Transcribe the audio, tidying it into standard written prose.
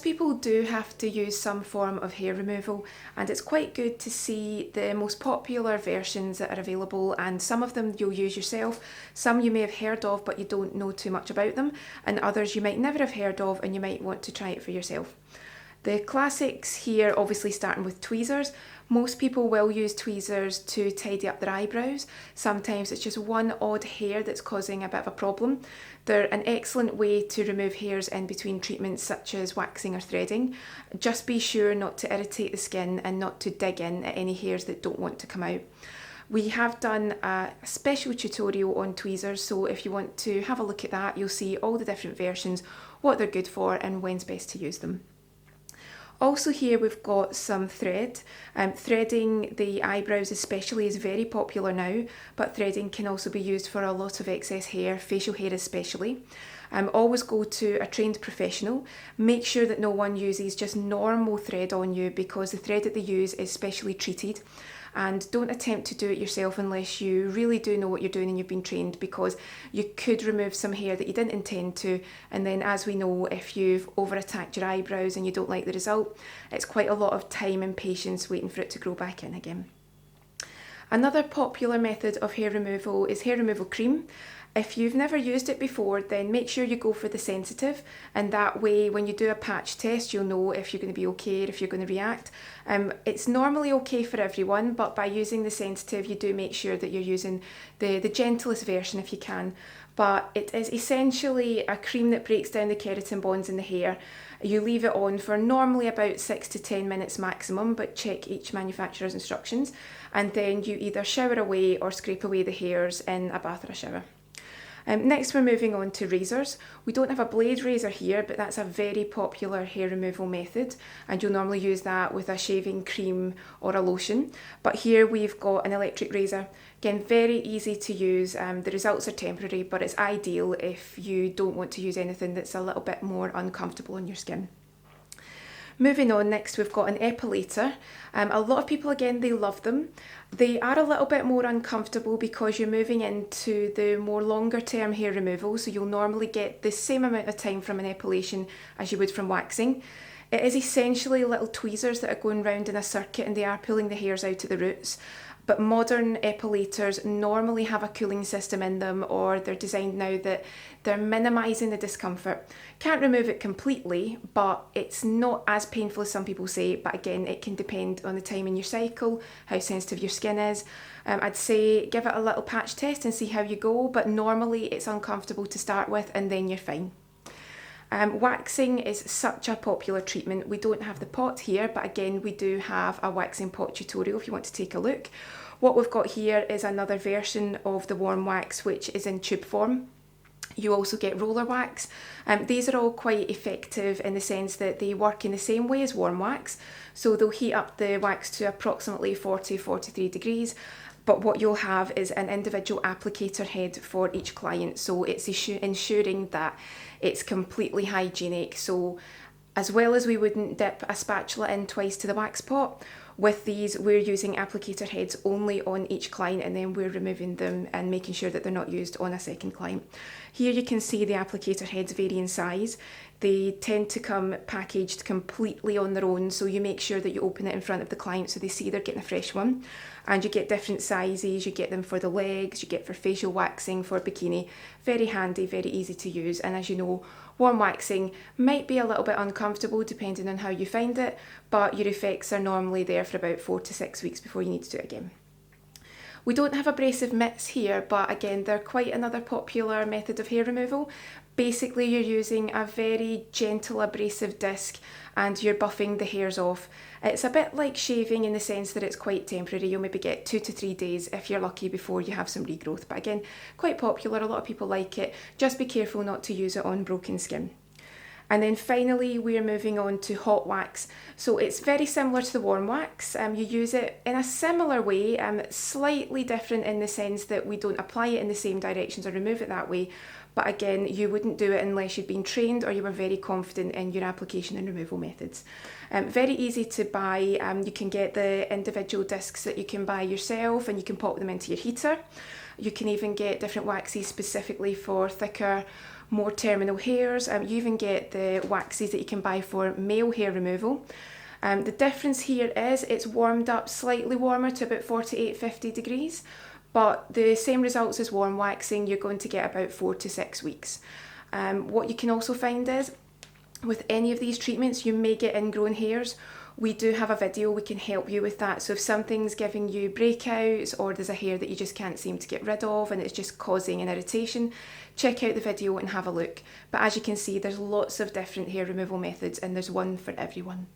people do have to use some form of hair removal, and it's quite good to see the most popular versions that are available, and some of them you'll use yourself, some you may have heard of but you don't know too much about them, and others you might never have heard of and you might want to try it for yourself. The classics here, obviously starting with tweezers. Most people will use tweezers to tidy up their eyebrows. Sometimes it's just one odd hair that's causing a bit of a problem. They're an excellent way to remove hairs in between treatments such as waxing or threading. Just be sure not to irritate the skin and not to dig in at any hairs that don't want to come out. We have done a special tutorial on tweezers, so if you want to have a look at that, you'll see all the different versions, what they're good for and when's best to use them. Also here we've got some thread. Threading the eyebrows especially is very popular now, but threading can also be used for a lot of excess hair, facial hair especially. Always go to a trained professional. Make sure that no one uses just normal thread on you, because the thread that they use is specially treated. And don't attempt to do it yourself unless you really do know what you're doing and you've been trained, because you could remove some hair that you didn't intend to, and then, as we know, if you've over-attacked your eyebrows and you don't like the result, it's quite a lot of time and patience waiting for it to grow back in again. Another popular method of hair removal is hair removal cream. If you've never used it before, then make sure you go for the sensitive, and that way when you do a patch test you'll know if you're going to be okay or if you're going to react. It's normally okay for everyone, but by using the sensitive you do make sure that you're using the gentlest version if you can. But it is essentially a cream that breaks down the keratin bonds in the hair. You leave it on for normally about 6 to 10 minutes maximum, but check each manufacturer's instructions, and then you either shower away or scrape away the hairs in a bath or a shower. Next we're moving on to razors. We don't have a blade razor here, but that's a very popular hair removal method, and you'll normally use that with a shaving cream or a lotion. But here we've got an electric razor. Again, very easy to use. The results are temporary, but it's ideal if you don't want to use anything that's a little bit more uncomfortable on your skin. Moving on, next we've got an epilator. A lot of people, again, they love them. They are a little bit more uncomfortable because you're moving into the more longer term hair removal, so you'll normally get the same amount of time from an epilation as you would from waxing. It is essentially little tweezers that are going round in a circuit, and they are pulling the hairs out of the roots. But modern epilators normally have a cooling system in them, or they're designed now that they're minimising the discomfort. Can't remove it completely, but it's not as painful as some people say. But again, it can depend on the time in your cycle, how sensitive your skin is. I'd say give it a little patch test and see how you go, but normally it's uncomfortable to start with and then you're fine. Waxing is such a popular treatment. We don't have the pot here, but again we do have a waxing pot tutorial if you want to take a look. What we've got here is another version of the warm wax, which is in tube form. You also get roller wax. These are all quite effective in the sense that they work in the same way as warm wax. So they'll heat up the wax to approximately 40-43 degrees. But what you'll have is an individual applicator head for each client. So it's ensuring that it's completely hygienic. So as well as we wouldn't dip a spatula in twice to the wax pot, with these we're using applicator heads only on each client, and then we're removing them and making sure that they're not used on a second client. Here you can see the applicator heads vary in size. They tend to come packaged completely on their own, so you make sure that you open it in front of the client so they see they're getting a fresh one. And you get different sizes, you get them for the legs, you get for facial waxing, for bikini. Very handy, very easy to use, and as you know, warm waxing might be a little bit uncomfortable depending on how you find it, but your effects are normally there for about 4 to 6 weeks before you need to do it again. We don't have abrasive mitts here, but again, they're quite another popular method of hair removal. Basically, you're using a very gentle abrasive disc and you're buffing the hairs off. It's a bit like shaving in the sense that it's quite temporary. You'll maybe get 2 to 3 days if you're lucky before you have some regrowth. But again, quite popular, a lot of people like it. Just be careful not to use it on broken skin. And then finally, we're moving on to hot wax. So it's very similar to the warm wax. You use it in a similar way, slightly different in the sense that we don't apply it in the same directions or remove it that way. But again, you wouldn't do it unless you'd been trained or you were very confident in your application and removal methods. Very easy to buy. You can get the individual discs that you can buy yourself and you can pop them into your heater. You can even get different waxes specifically for thicker, more terminal hairs. You even get the waxes that you can buy for male hair removal. The difference here is it's warmed up slightly warmer to about 48-50 degrees, but the same results as warm waxing, you're going to get about 4 to 6 weeks. What you can also find is with any of these treatments, you may get ingrown hairs. We do have a video, we can help you with that. So if something's giving you breakouts or there's a hair that you just can't seem to get rid of and it's just causing an irritation, check out the video and have a look. But as you can see, there's lots of different hair removal methods and there's one for everyone.